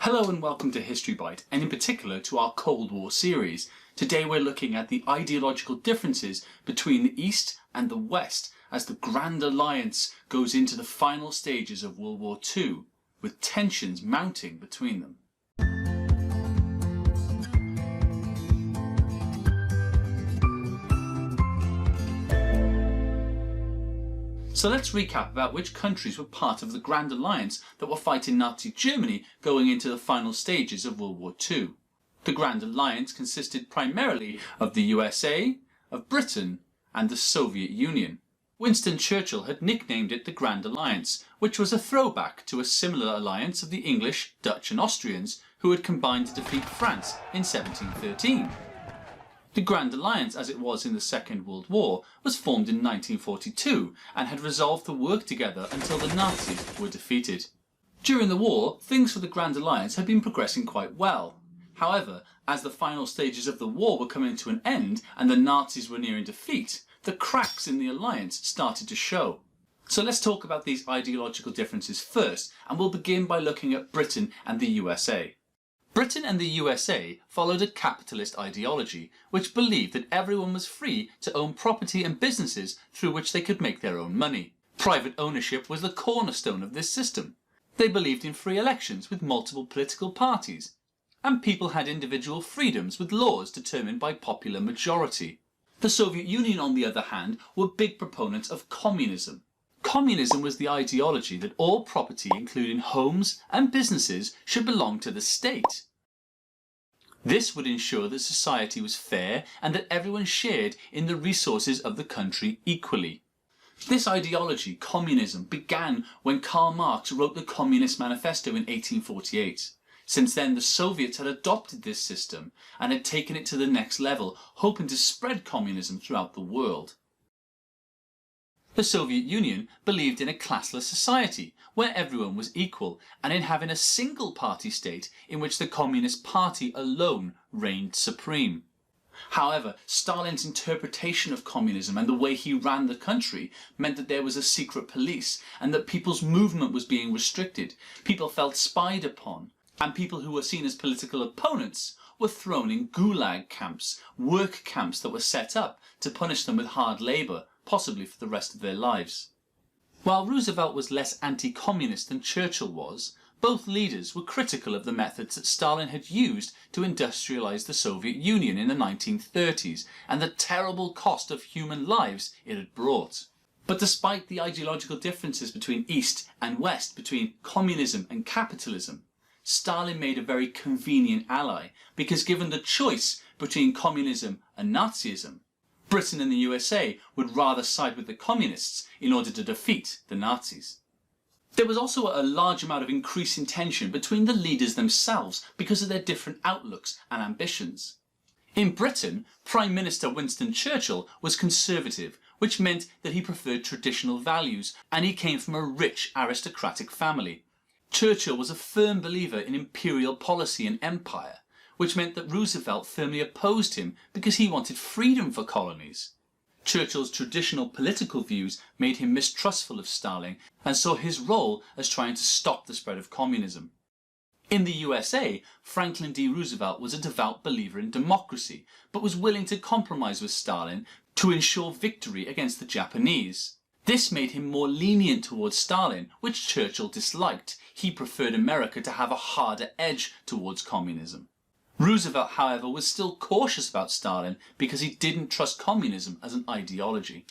Hello and welcome to History Bite, and in particular to our Cold War series. Today we're looking at the ideological differences between the East and the West as the Grand Alliance goes into the final stages of World War II, with tensions mounting between them. So let's recap about which countries were part of the Grand Alliance that were fighting Nazi Germany going into the final stages of World War II. The Grand Alliance consisted primarily of the USA, of Britain, and the Soviet Union. Winston Churchill had nicknamed it the Grand Alliance, which was a throwback to a similar alliance of the English, Dutch and Austrians who had combined to defeat France in 1713. The Grand Alliance, as it was in the Second World War, was formed in 1942 and had resolved to work together until the Nazis were defeated. During the war, things for the Grand Alliance had been progressing quite well. However, as the final stages of the war were coming to an end and the Nazis were nearing defeat, the cracks in the alliance started to show. So let's talk about these ideological differences first, and we'll begin by looking at Britain and the USA. Britain and the USA followed a capitalist ideology, which believed that everyone was free to own property and businesses through which they could make their own money. Private ownership was the cornerstone of this system. They believed in free elections with multiple political parties, and people had individual freedoms with laws determined by popular majority. The Soviet Union, on the other hand, were big proponents of communism. Communism was the ideology that all property, including homes and businesses, should belong to the state. This would ensure that society was fair and that everyone shared in the resources of the country equally. This ideology, communism, began when Karl Marx wrote the Communist Manifesto in 1848. Since then, the Soviets had adopted this system and had taken it to the next level, hoping to spread communism throughout the world. The Soviet Union believed in a classless society where everyone was equal and in having a single party state in which the Communist Party alone reigned supreme. However, Stalin's interpretation of communism and the way he ran the country meant that there was a secret police and that people's movement was being restricted. People felt spied upon, and people who were seen as political opponents were thrown in gulag camps, work camps that were set up to punish them with hard labour, possibly for the rest of their lives. While Roosevelt was less anti-communist than Churchill was, both leaders were critical of the methods that Stalin had used to industrialise the Soviet Union in the 1930s and the terrible cost of human lives it had brought. But despite the ideological differences between East and West, between communism and capitalism, Stalin made a very convenient ally, because given the choice between communism and Nazism, Britain and the USA would rather side with the communists in order to defeat the Nazis. There was also a large amount of increasing tension between the leaders themselves because of their different outlooks and ambitions. In Britain, Prime Minister Winston Churchill was conservative, which meant that he preferred traditional values, and he came from a rich aristocratic family. Churchill was a firm believer in imperial policy and empire, which meant that Roosevelt firmly opposed him because he wanted freedom for colonies. Churchill's traditional political views made him mistrustful of Stalin and saw his role as trying to stop the spread of communism. In the USA, Franklin D. Roosevelt was a devout believer in democracy, but was willing to compromise with Stalin to ensure victory against the Japanese. This made him more lenient towards Stalin, which Churchill disliked. He preferred America to have a harder edge towards communism. Roosevelt, however, was still cautious about Stalin because he didn't trust communism as an ideology.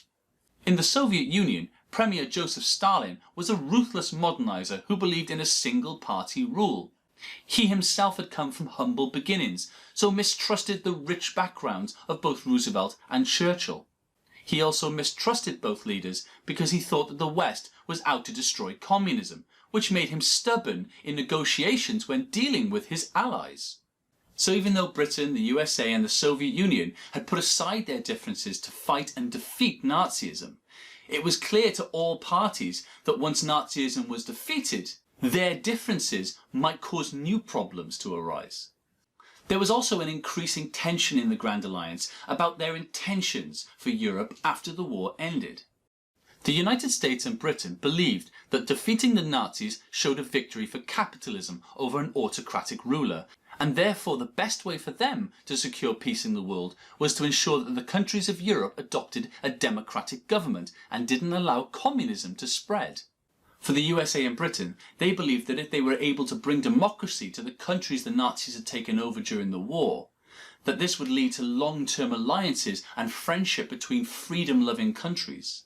In the Soviet Union, Premier Joseph Stalin was a ruthless modernizer who believed in a single-party rule. He himself had come from humble beginnings, so mistrusted the rich backgrounds of both Roosevelt and Churchill. He also mistrusted both leaders because he thought that the West was out to destroy communism, which made him stubborn in negotiations when dealing with his allies. So even though Britain, the USA and the Soviet Union had put aside their differences to fight and defeat Nazism, it was clear to all parties that once Nazism was defeated, their differences might cause new problems to arise. There was also an increasing tension in the Grand Alliance about their intentions for Europe after the war ended. The United States and Britain believed that defeating the Nazis showed a victory for capitalism over an autocratic ruler, and therefore the best way for them to secure peace in the world was to ensure that the countries of Europe adopted a democratic government and didn't allow communism to spread. For the USA and Britain, they believed that if they were able to bring democracy to the countries the Nazis had taken over during the war, that this would lead to long-term alliances and friendship between freedom-loving countries.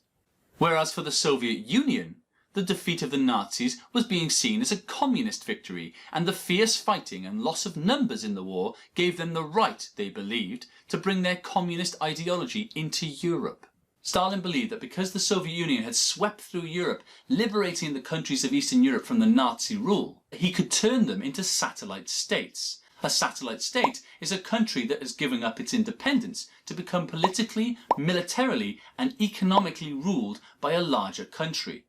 Whereas for the Soviet Union, the defeat of the Nazis was being seen as a communist victory, and the fierce fighting and loss of numbers in the war gave them the right, they believed, to bring their communist ideology into Europe. Stalin believed that because the Soviet Union had swept through Europe, liberating the countries of Eastern Europe from the Nazi rule, he could turn them into satellite states. A satellite state is a country that has given up its independence to become politically, militarily and economically ruled by a larger country.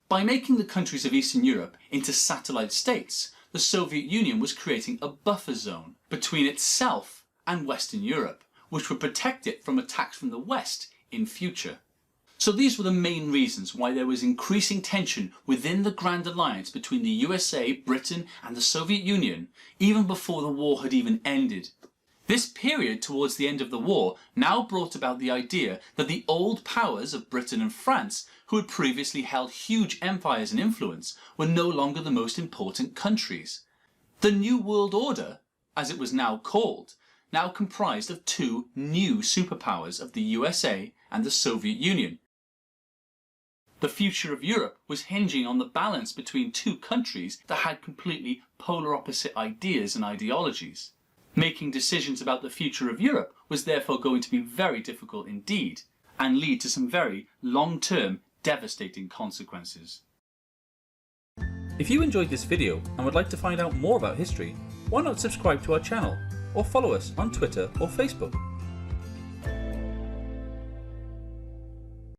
By making the countries of Eastern Europe into satellite states, the Soviet Union was creating a buffer zone between itself and Western Europe, which would protect it from attacks from the West in future. So these were the main reasons why there was increasing tension within the Grand Alliance between the USA, Britain and the Soviet Union, even before the war had even ended. This period towards the end of the war now brought about the idea that the old powers of Britain and France, who had previously held huge empires and influence, were no longer the most important countries. The New World Order, as it was now called, now comprised of two new superpowers of the USA and the Soviet Union. The future of Europe was hinging on the balance between two countries that had completely polar opposite ideas and ideologies. Making decisions about the future of Europe was therefore going to be very difficult indeed, and lead to some very long-term, devastating consequences. If you enjoyed this video and would like to find out more about history, why not subscribe to our channel or follow us on Twitter or Facebook?